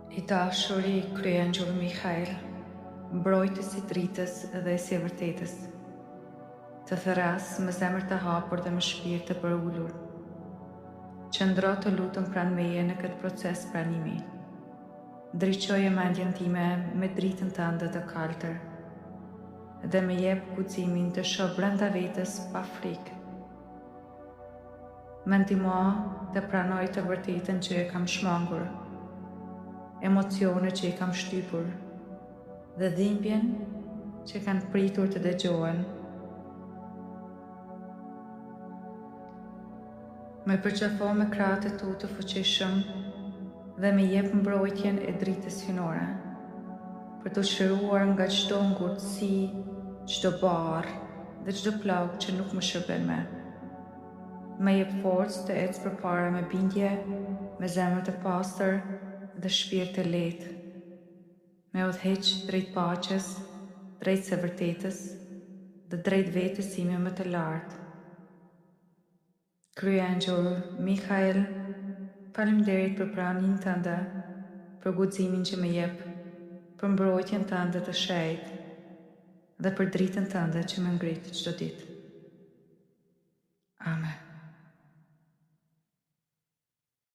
I dashuri Kryengjëll Mikhail, mbrojtës I dritës dhe si e vërtetës, të thëras me zemër të hapur dhe me shpirt të përullur, qëndro të lutëm pranë meje në këtë proces pranimi. Ndriçoje mendjen time me dritën tënde të kaltër dhe me jep guximin të shoh brenda vetes pa frikë. Më ndihmo të pranoj të vërtetën që e kam shmangur, emocione që I kam shtypur dhe dhimbjen që kanë pritur të dëgjohen. Me përqafo me krahët e tu të fuqishëm dhe me jep mbrojtjen e dritës hynore, për të shëruar nga çdo ngurtësi, çdo barë dhe çdo plagë që nuk më shërben me. Me jep forcë të ecë përpara me bindje, me zemër të pastër dhe shpirt të lehtë, me udhëheq drejt paqes, drejt së vërtetës dhe drejt vetes time më të lartë. Kryengjëll Mikhail, faleminderit për pranimin tënde, për guximin që më jep, për mbrojtjen tënde të shejtë dhe për dritën tënde që më ngrit çdo ditë.